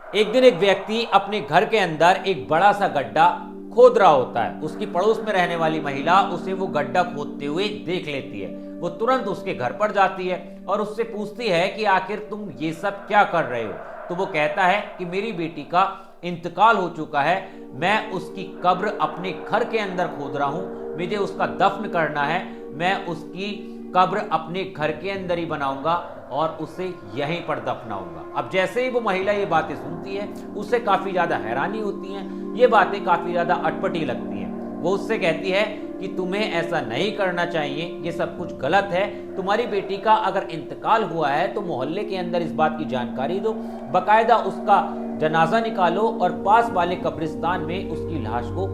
एक दिन एक व्यक्ति अपने घर के अंदर एक बड़ा सा गड्ढा खोद रहा होता है। उसकी पड़ोस में रहने वाली महिला उसे वो गड्ढा खोदते हुए देख लेती है। वो तुरंत उसके घर पर जाती है और उससे पूछती है कि आखिर तुम ये सब क्या कर रहे हो। तो वो कहता है कि मेरी बेटी का इंतकाल हो चुका है, मैं उसकी कब्र अपने घर के अंदर खोद रहा हूं, मुझे उसका दफन करना है, मैं उसकी कब्र अपने घर के अंदर ही बनाऊंगा और उसे यहीं पर दफनाऊंगा। अब जैसे ही वो महिला ये बातें सुनती है उसे काफी ज्यादा हैरानी होती है, ये बातें काफी ज्यादा अटपटी लगती हैं। वो उससे कहती है कि तुम्हें ऐसा नहीं करना चाहिए, ये सब कुछ गलत है। तुम्हारी बेटी का अगर इंतकाल हुआ है तो मोहल्ले के अंदर इस बात की जानकारी दो, बकायदा उसका जनाजा निकालो और पास वाले कब्रिस्तान में उसकी लाश को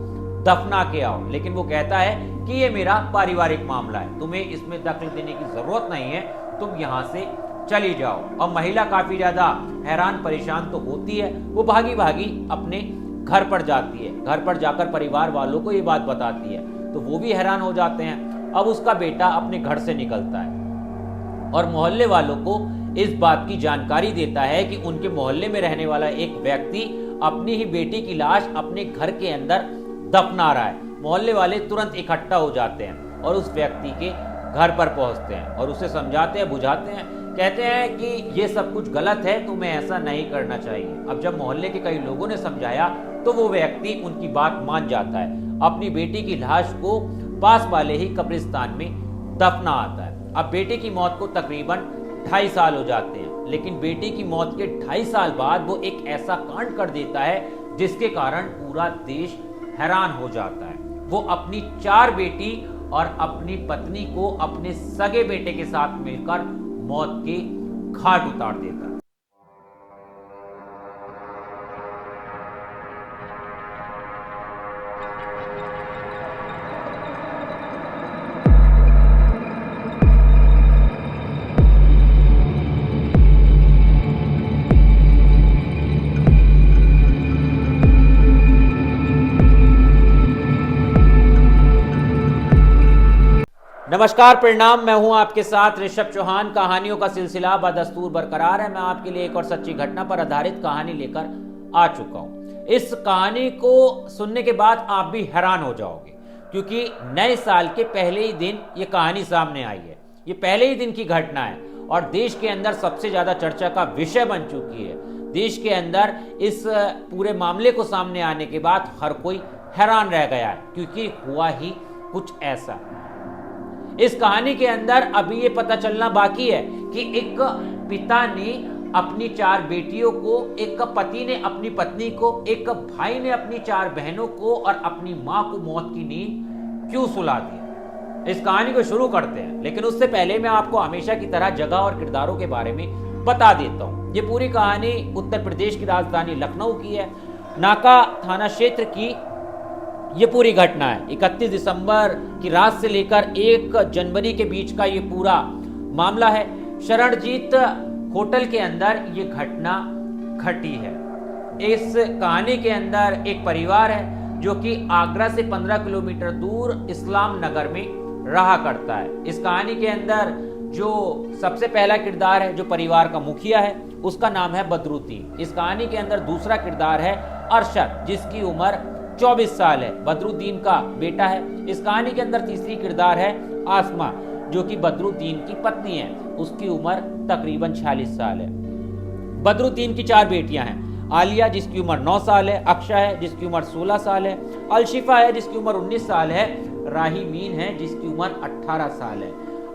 दफना के आओ। लेकिन वो कहता है कि ये मेरा पारिवारिक मामला है, तुम्हें इसमें दखल देने की जरूरत नहीं है, तुम यहां से चली जाओ। और महिला काफी ज्यादा हैरान परेशान तो होती है। वो भागी भागी अपने घर पर जाती है। घर पर जाकर परिवार वालों को ये बात बताती है तो वो भी हैरान हो जाते हैं। अब उसका बेटा अपने घर से निकलता है और मोहल्ले वालों को इस बात की जानकारी देता है कि उनके मोहल्ले में रहने वाला एक व्यक्ति अपनी ही बेटी की लाश अपने घर के अंदर दफना रहा है। मोहल्ले वाले तुरंत इकट्ठा हो जाते हैं और उस व्यक्ति के घर पर पहुंचते हैं और उसे समझाते हैं, बुझाते हैं, कहते हैं कि ये सब कुछ गलत है, तुम्हें ऐसा नहीं करना चाहिए। अब जब मोहल्ले के कई लोगों ने समझाया तो वो व्यक्ति उनकी बात मान जाता है, अपनी बेटी की लाश को पास वाले ही कब्रिस्तान में दफना आता है। अब बेटी की मौत को तकरीबन 2.5 साल हो जाते हैं, लेकिन बेटी की मौत के 2.5 साल बाद वो एक ऐसा कांड कर देता है जिसके कारण पूरा देश हैरान हो जाता है। वो अपनी 4 बेटी और अपनी पत्नी को अपने सगे बेटे के साथ मिलकर मौत के घाट उतार देता है। नमस्कार, प्रणाम। मैं हूं आपके साथ ऋषभ चौहान। कहानियों का सिलसिला बदस्तूर बरकरार है। मैं आपके लिए एक और सच्ची घटना पर आधारित कहानी लेकर आ चुका हूं। इस कहानी को सुनने के बाद आप भी हैरान हो जाओगे, क्योंकि नए साल के पहले ही दिन ये कहानी सामने आई है। ये पहले ही दिन की घटना है और देश के अंदर सबसे ज्यादा चर्चा का विषय बन चुकी है। देश के अंदर इस पूरे मामले को सामने आने के बाद हर कोई हैरान रह गया है, क्योंकि हुआ ही कुछ ऐसा। इस कहानी के अंदर अभी ये पता चलना बाकी है कि एक पिता ने अपनी 4 बेटियों को, एक पति ने अपनी पत्नी को, एक भाई ने अपनी 4 बहनों को और अपनी मां को मौत की नींद क्यों सुला दिया। इस कहानी को शुरू करते हैं, लेकिन उससे पहले मैं आपको हमेशा की तरह जगह और किरदारों के बारे में बता देता हूं। ये पूरी कहानी उत्तर प्रदेश की राजधानी लखनऊ की है। नाका थाना क्षेत्र की ये पूरी घटना है। 31 दिसंबर की रात से लेकर 1 जनवरी के बीच का ये पूरा मामला है। शरणजीत होटल के अंदर ये घटना घटी है। इस कहानी के अंदर एक परिवार है जो कि आगरा से 15 किलोमीटर दूर इस्लाम नगर में रहा करता है। इस कहानी के अंदर जो सबसे पहला किरदार है, जो परिवार का मुखिया है, उसका नाम है बदरुद्दीन। इस कहानी के अंदर दूसरा किरदार है अरशद, जिसकी उम्र 24 साल है, बदरुद्दीन का बेटा है। इस कहानी के अंदर तीसरी किरदार है आसमा, जो कि बदरुद्दीन की पत्नी है, उसकी उम्र तकरीबन 46 साल है। बदरुद्दीन की 4 बेटियां हैं। आलिया, जिसकी उम्र 9 साल है, अक्षा है, जिसकी उम्र 16 साल है, अलशिफा है, जिसकी उम्र 19 साल है, राही मीन है, जिसकी उम्र 18 साल है।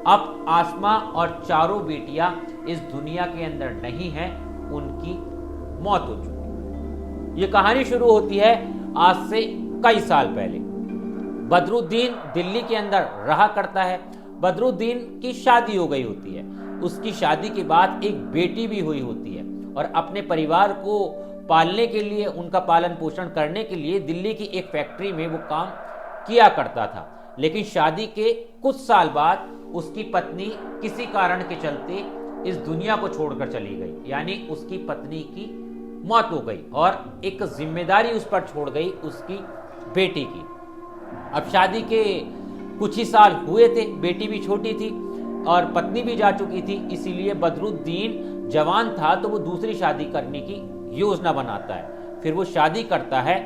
अब आसमा और चारों बेटियां इस दुनिया के अंदर नहीं हैं, उनकी मौत हो चुकी। ये कहानी शुरू होती है आज से कई साल पहले। बदरुद्दीन दिल्ली के अंदर रहा करता है। बदरुद्दीन की शादी हो गई होती है। उसकी शादी के बाद एक बेटी भी हुई होती है और अपने परिवार को पालने के लिए, उनका पालन पोषण करने के लिए दिल्ली की एक फैक्ट्री में वो काम किया करता था। लेकिन शादी के कुछ साल बाद उसकी पत्नी किसी कारण के चलते इस दुनिया को छोड़कर चली गई, यानी उसकी पत्नी की मौत हो गई और एक जिम्मेदारी उस पर छोड़ गई उसकी बेटी की। अब शादी के कुछ ही साल हुए थे, बेटी भी छोटी थी और पत्नी भी जा चुकी थी, इसीलिए बदरुद्दीन जवान था तो वो दूसरी शादी करने की योजना बनाता है। फिर वो शादी करता है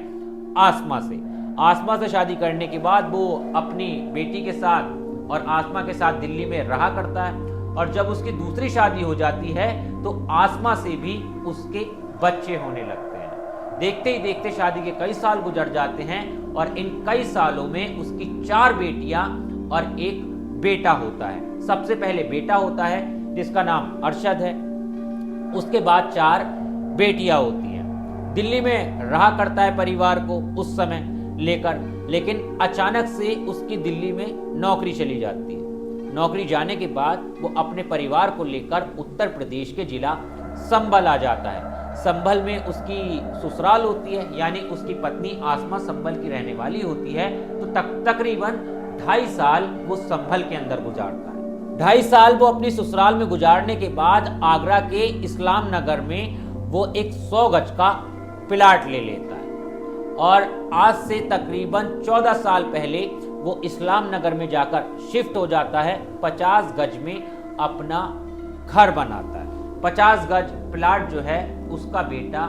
आसमा से। आसमा से शादी करने के बाद वो अपनी बेटी के साथ और आसमा के साथ दिल्ली में रहा करता है, और जब उसकी दूसरी शादी हो जाती है तो आसमा से भी उसके बच्चे होने लगते हैं। देखते ही देखते शादी के कई साल गुजर जाते हैं और इन कई सालों में उसकी 4 बेटियां और 1 बेटा होता है। सबसे पहले बेटा होता है जिसका नाम अरशद है, उसके बाद 4 बेटियां होती हैं। दिल्ली में रहा करता है परिवार को उस समय लेकर, लेकिन अचानक से उसकी दिल्ली में नौकरी चली जाती है। नौकरी जाने के बाद वो अपने परिवार को लेकर उत्तर प्रदेश के जिला संभल आ जाता है। संभल में उसकी ससुराल होती है, यानी उसकी पत्नी आसमा संभल की रहने वाली होती है। तो तकरीबन 2.5 साल वो संभल के अंदर गुजारता है। 2.5 साल वो अपनी ससुराल में गुजारने के बाद आगरा के इस्लाम नगर में वो एक 100 गज का प्लाट ले लेता है, और आज से तकरीबन 14 साल पहले वो इस्लाम नगर में जाकर शिफ्ट हो जाता है। 50 गज में अपना घर बनाता है। 50 गज प्लाट जो है उसका बेटा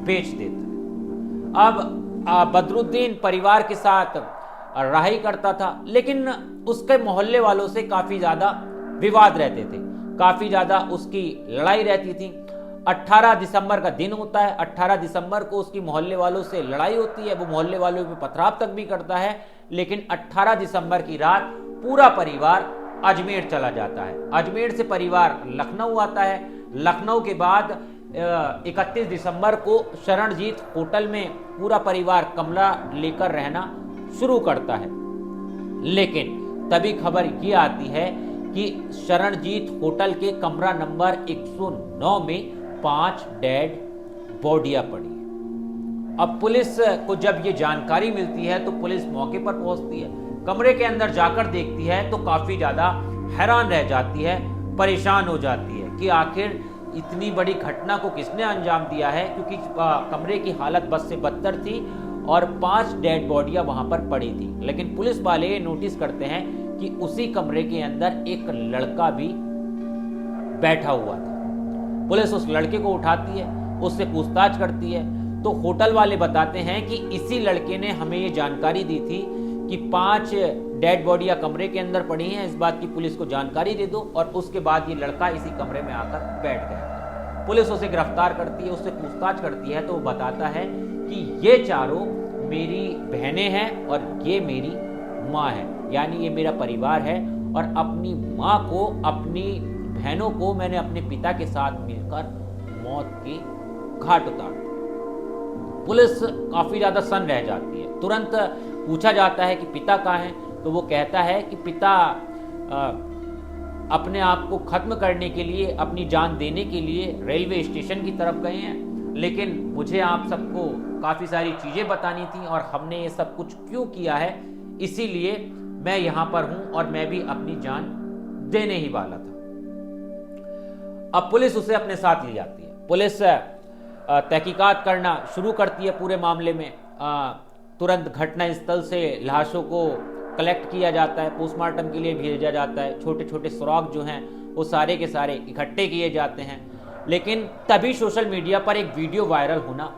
बेच देता है। अब बदरुद्दीन परिवार के साथ रहाई करता था, लेकिन उसके मोहल्ले वालों से काफ़ी ज़्यादा विवाद रहते थे, काफ़ी ज़्यादा उसकी लड़ाई रहती थी। 18 दिसंबर का दिन होता है। 18 दिसंबर को उसकी मोहल्ले वालों से लड़ाई होती है। वो मोहल्ले वालों पे पथराव तक भी करता है, लेकिन 18 दिसंबर की रात पूरा परिवार अजमेर चला जाता है। अजमेर से परिवार लखनऊ आता है। लखनऊ के बाद 31 दिसंबर को शरणजीत होटल में पूरा परिवार कमरा लेकर रहना शुरू करता है। लेकिन तभी खबर ये आती है कि शरणजीत होटल के कमरा नंबर 109 में 5 डेड बॉडियां पड़ी है। अब पुलिस को जब ये जानकारी मिलती है तो पुलिस मौके पर पहुंचती है। कमरे के अंदर जाकर देखती है तो काफी ज्यादा हैरान रह जाती है, परेशान हो जाती है कि आखिर इतनी बड़ी घटना को किसने अंजाम दिया है, क्योंकि कमरे की हालत बद से बदतर थी और 5 डेड बॉडियां वहां पर पड़ी थी। लेकिन पुलिस वाले नोटिस करते हैं कि उसी कमरे के अंदर एक लड़का भी बैठा हुआ था। पुलिस उस लड़के को उठाती है, उससे पूछताछ करती है तो होटल वाले बताते हैं कि इसी लड़के ने हमें ये जानकारी दी थी कि 5 डेड बॉडियां कमरे के अंदर पड़ी हैं, इस बात की पुलिस को जानकारी दे दो। और उसके बाद ये लड़का इसी कमरे में आकर बैठ गया। पुलिस उसे गिरफ्तार करती है, उससे पूछताछ करती है तो वो बताता है कि ये चारों मेरी बहनें हैं और ये मेरी माँ है, यानी ये मेरा परिवार है। और अपनी माँ को, अपनी बहनों को मैंने अपने पिता के साथ मिलकर मौत के घाट उतार दिया। पुलिस काफी ज्यादा सन्न रह जाती है। तुरंत पूछा जाता है कि पिता कहाँ है, तो वो कहता है कि पिता अपने आप को खत्म करने के लिए, अपनी जान देने के लिए रेलवे स्टेशन की तरफ गए हैं, लेकिन मुझे आप सबको काफी सारी चीजें बतानी थी और हमने ये सब कुछ क्यों किया है, इसीलिए मैं यहाँ पर हूँ और मैं भी अपनी जान देने ही वाला था। अब पुलिस उसे अपने साथ ले जाती है। पुलिस तहकीकात करना शुरू करती है पूरे मामले में। तुरंत घटना स्थल से लाशों को कलेक्ट किया जाता है, पोस्टमार्टम के लिए भेजा जाता है। छोटे छोटे सुराग जो हैं वो सारे के सारे इकट्ठे किए जाते हैं। लेकिन तभी सोशल मीडिया पर एक वीडियो वायरल होना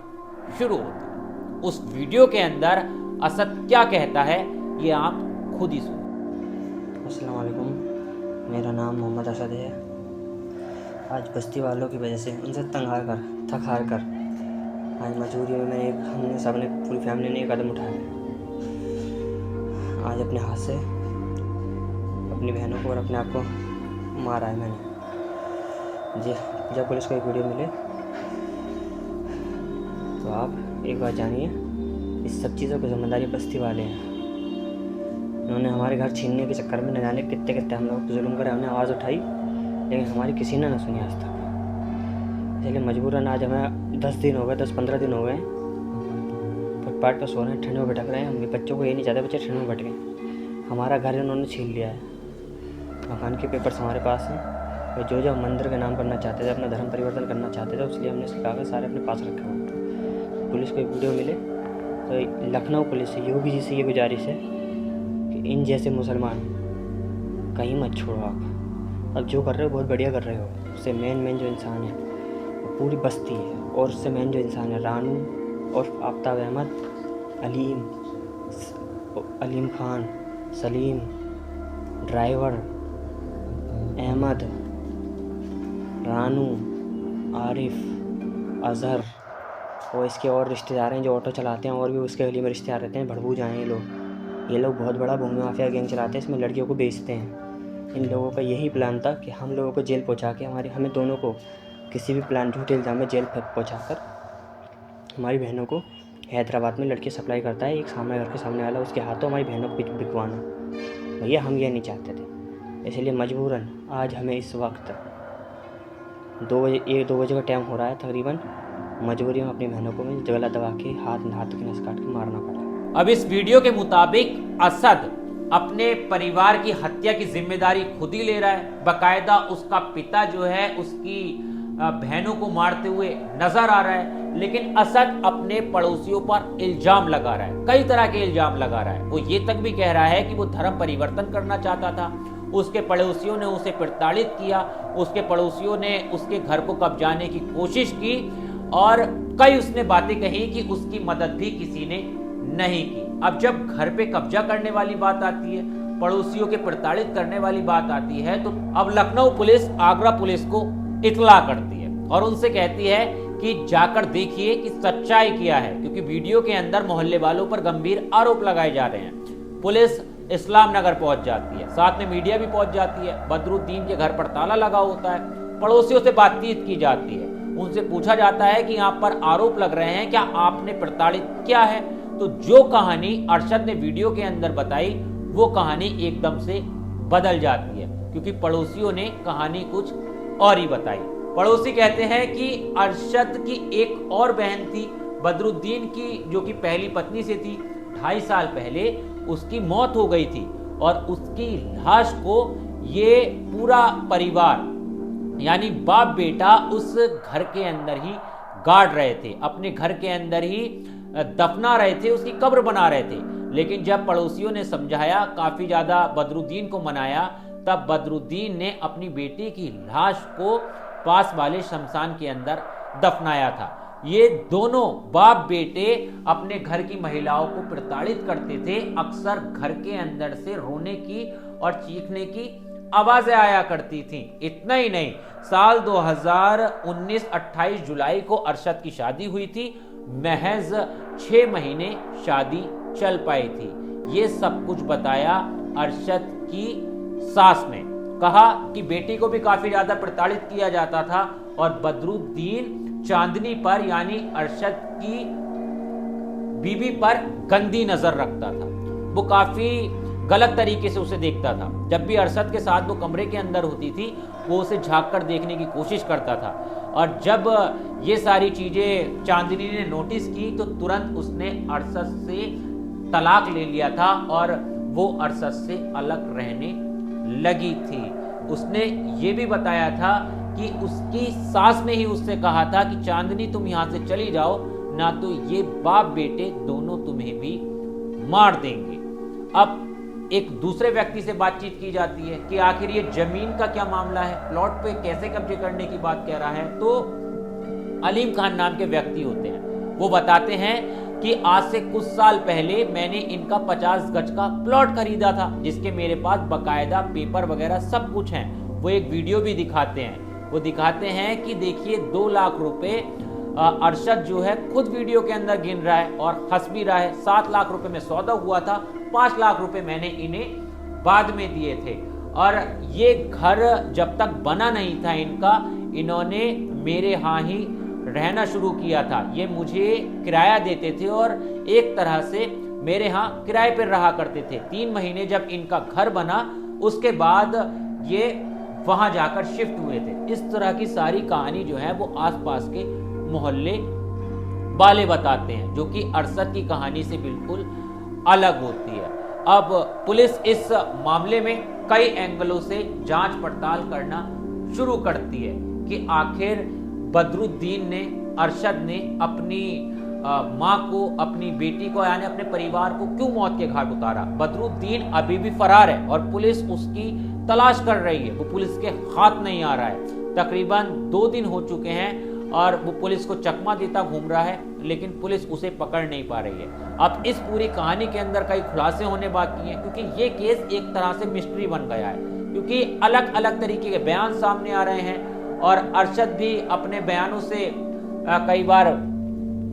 शुरू होता है। उस वीडियो के अंदर असद क्या कहता है ये आप खुद ही सुनो। अस्सलाम वालेकुम, मेरा नाम मोहम्मद असद है। आज बस्ती वालों की वजह से उनसे थक हार कर आज मजबूरी में हमने सबने पूरी फैमिली ने एक कदम उठाया। आज अपने हाथ से अपनी बहनों को और अपने आप को मारा है मैंने। जी, जब पुलिस को एक वीडियो मिले तो आप एक बात जानिए, इस सब चीज़ों की जिम्मेदारी बस्ती वाले हैं। उन्होंने हमारे घर छीनने के चक्कर में न जाने कितने कितने हम लोग जुल्म करे। हमने आवाज़ उठाई लेकिन हमारी किसी ने न सुनी आज तक। इसलिए मजबूरन आज हमें 10-15 दिन हो गए फुटपाथ पर सो रहे हैं, ठंड में भटक रहे हैं। हम बच्चों को ये नहीं चाहते बच्चे ठंड में भटकें। हमारा घर इन्होंने छीन लिया है। मकान के पेपर्स हमारे पास हैं और जो हम मंदिर के नाम करना चाहते थे, अपना धर्म परिवर्तन करना चाहते थे, इसलिए हमने इसके कागज़ सारे अपने पास रखे हुए। पुलिस को एक वीडियो मिले तो लखनऊ पुलिस से, योगी जी से ये गुजारिश है कि इन जैसे मुसलमान कहीं मत छोड़ो आप। अब जो कर रहे हो बहुत बढ़िया कर रहे हो। उससे मेन जो इंसान है वो पूरी बस्ती है। और उससे मेन जो इंसान है रानू और आफ्ताब अहमद, अलीम खान, सलीम, ड्राइवर, अहमद, रानू, आरिफ, अजहर और इसके और रिश्तेदार हैं जो ऑटो चलाते हैं और भी उसके गली में रिश्तेदार रहते हैं। भड़बूजा हैं ये लोग बहुत बड़ा भूमि माफिया गैंग चलाते हैं, इसमें लड़कियों को बेचते हैं। इन लोगों का यही प्लान था कि हम लोगों को जेल पहुंचा के हमें दोनों को किसी भी प्लान झूठे इल्ज़ाम में जेल पहुंचा कर हमारी बहनों को हैदराबाद में लड़के सप्लाई करता है एक सामने घर के सामने वाला, उसके हाथों हमारी बहनों को बिकवाना। भैया हम ये नहीं चाहते थे, इसलिए मजबूरन आज हमें इस वक्त 2 बजे का टाइम हो रहा है तकरीबन, मजबूरी में अपनी बहनों को मैं गला दबा के हाथ की नस काट के मारना पड़ा। अब इस वीडियो के मुताबिक असद अपने परिवार की हत्या की जिम्मेदारी खुद ही ले रहा है। बाकायदा उसका पिता जो है उसकी बहनों को मारते हुए नजर आ रहा है, लेकिन असद अपने पड़ोसियों पर इल्जाम लगा रहा है, कई तरह के इल्जाम लगा रहा है। वो ये तक भी कह रहा है कि वो धर्म परिवर्तन करना चाहता था, उसके पड़ोसियों ने उसे प्रताड़ित किया, उसके पड़ोसियों ने उसके घर को कब्जाने की कोशिश की और कई उसने बातें कही कि उसकी मदद भी किसी ने नहीं की। अब जब घर पे कब्जा करने वाली बात आती है, पड़ोसियों के प्रताड़ित करने वाली बात आती है, तो अब लखनऊ पुलिस आगरा पुलिस को इत्तला करती है और उनसे कहती है कि जाकर देखिए कि सच्चाई क्या है, क्योंकि वीडियो के अंदर मोहल्ले वालों पर गंभीर आरोप लगाए जा रहे हैं। पुलिस इस्लाम नगर पहुंच जाती है, साथ में मीडिया भी पहुंच जाती है। बदरुद्दीन के घर पर ताला लगा होता है, पड़ोसियों से बातचीत की जाती है, उनसे पूछा जाता है कि यहाँ पर आरोप लग रहे हैं, क्या आपने प्रताड़ित किया है? तो जो कहानी अरशद ने वीडियो के अंदर बताई वो कहानी एकदम से बदल जाती है, क्योंकि पड़ोसियों ने कहानी कुछ और ही बताई। पड़ोसी कहते हैं कि अरशद की एक और बहन थी बदरुद्दीन की, जो कि पहली पत्नी से थी। 2.5 साल पहले उसकी मौत हो गई थी और उसकी लाश को ये पूरा परिवार यानी बाप बेटा उस घर के अंदर ही गाड़ रहे थे, अपने घर के अंदर ही दफना रहे थे, उसकी कब्र बना रहे थे। लेकिन जब पड़ोसियों ने समझाया, काफी ज्यादा बदरुद्दीन को मनाया, तब बदरुद्दीन ने अपनी बेटी की लाश को पास वाले शमशान के अंदर दफनाया था। ये दोनों बाप बेटे अपने घर की महिलाओं को प्रताड़ित करते थे। अक्सर घर के अंदर से रोने की और चीखने की आवाजें आया करती थी। इतना ही नहीं, साल 2019 28 जुलाई को अरशद की शादी हुई थी। महज 6 महीने शादी चल पाई थी। ये सब कुछ बताया अरशद की सास ने। कहा कि बेटी को भी काफी ज्यादा प्रताड़ित किया जाता था और बदरुद्दीन चांदनी पर यानी अरशद की बीबी पर गंदी नजर रखता था। वो काफी गलत तरीके से उसे देखता था। जब भी अरशद के साथ वो कमरे के अंदर होती थी, वो उसे झांक कर देखने की कोशिश करता था। और जब ये सारी चीजें चांदनी ने नोटिस की तो तुरंत उसने अरशद से तलाक ले लिया था और वो अरशद से अलग रहने लगी थी। उसने ये भी बताया था कि उसकी सास ने ही उससे कहा था कि चांदनी तुम यहां से चली जाओ, ना तो ये बाप बेटे दोनों तुम्हें भी मार देंगे। अब एक दूसरे व्यक्ति से बातचीत की जाती है कि आखिर ये जमीन का क्या मामला है, प्लॉट पे कैसे कब्जे करने की बात कह रहा है। तो अलीम खान नाम के व्यक्ति होते हैं, वो बताते हैं कि आज से कुछ साल पहले मैंने इनका 50 गज का प्लॉट खरीदा था, जिसके मेरे पास बकायदा पेपर वगैरह सब कुछ हैं। वो एक वीडियो भी दिखाते हैं, वो दिखाते हैं कि देखिए 2 लाख रुपए अरशद जो है खुद वीडियो के अंदर गिन रहा है और हंस भी रहा है। 7 लाख रुपए में सौदा हुआ था, 5 लाख रुपए मैंने इन्हें बाद में दिए थे। और ये घर जब तक बना नहीं था इनका, इन्होंने मेरे यहाँ ही रहना शुरू किया था। ये मुझे किराया देते थे और एक तरह से मेरे यहाँ किराए पर रहा करते थे। 3 महीने जब इनका घर बना, उसके बाद ये वहां जाकर शिफ्ट हुए थे। इस तरह की सारी कहानी जो है वो आसपास के मोहल्ले वाले बताते हैं, जो कि अरशद की कहानी से बिल्कुल अलग होती है। अब पुलिस इस मामले में कई एंगलों से जांच पड़ताल करना शुरू करती है कि आखिर बदरुद्दीन ने, अरशद ने अपनी माँ को, अपनी बेटी को यानी अपने परिवार को क्यों मौत के घाट उतारा। बदरुद्दीन अभी भी फरार है और पुलिस उसकी तलाश कर रही है, वो पुलिस के हाथ नहीं आ रहा है। तकरीबन 2 दिन हो चुके हैं और वो पुलिस को चकमा देता घूम रहा है, लेकिन पुलिस उसे पकड़ नहीं पा रही है। अब इस पूरी कहानी के अंदर कई खुलासे होने बाकी हैं, क्योंकि ये केस एक तरह से मिस्ट्री बन गया है, क्योंकि अलग अलग तरीके के बयान सामने आ रहे हैं और अरशद भी अपने बयानों से कई बार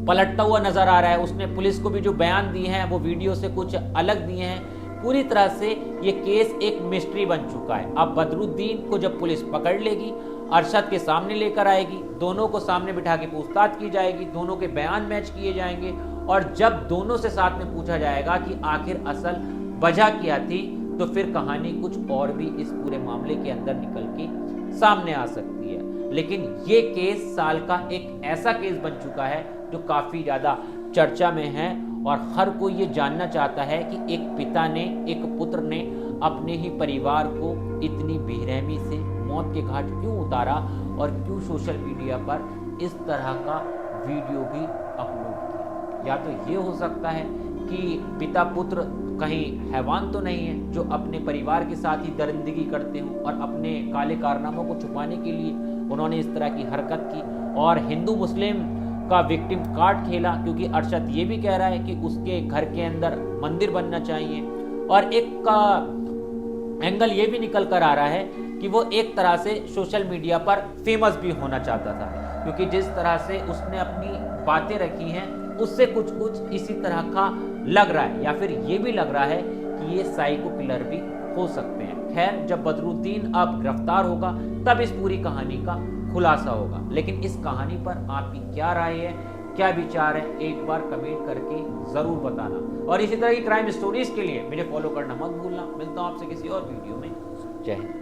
पलटता हुआ नजर आ रहा है। उसने पुलिस को भी जो बयान दिए हैं वो वीडियो से कुछ अलग दिए हैं। पूरी तरह से ये केस एक मिस्ट्री बन चुका है। अब बदरुद्दीन को जब पुलिस पकड़ लेगी, अरशद के सामने लेकर आएगी, दोनों को सामने बिठा के पूछताछ की जाएगी, दोनों के बयान मैच किए जाएंगे और जब दोनों से साथ में पूछा जाएगा कि आखिर असल वजह क्या थी, तो फिर कहानी कुछ और भी इस पूरे मामले के अंदर निकल के सामने आ सकती है। लेकिन ये केस साल का एक ऐसा केस बन चुका है जो काफ़ी ज़्यादा चर्चा में है और हर कोई ये जानना चाहता है कि एक पिता ने, एक पुत्र ने अपने ही परिवार को इतनी बेरहमी से मौत के घाट क्यों उतारा और क्यों सोशल मीडिया पर इस तरह का वीडियो भी अपलोड किया। या तो ये हो सकता है कि पिता पुत्र कहीं हैवान तो नहीं है जो अपने परिवार के साथ ही दरिंदगी करते हों और अपने काले कारनामों को छुपाने के लिए उन्होंने इस तरह की हरकत की और हिंदू मुस्लिम का विक्टिम कार्ड खेला, क्योंकि अरशद ये भी कह रहा है कि उसके घर के अंदर मंदिर बनना चाहिए और एक का एंगल ये भी निकल कर आ रहा है कि वो एक तरह से सोशल मीडिया पर फेमस भी होना चाहता था, क्योंकि जिस तरह से उसने अपनी बातें रखी हैं उससे कुछ कुछ इसी तरह का लग रहा है, या फिर ये भी लग रहा है कि ये साइको किलर भी हो सकते हैं। खैर, जब बदरुद्दीन अब गिरफ्तार होगा तब इस पूरी कहानी का खुलासा होगा। लेकिन इस कहानी पर आपकी क्या राय है, क्या विचार है, एक बार कमेंट करके जरूर बताना और इसी तरह की क्राइम स्टोरीज के लिए मुझे फॉलो करना मत भूलना। मिलता हूं आपसे किसी और वीडियो में। जय हिंद।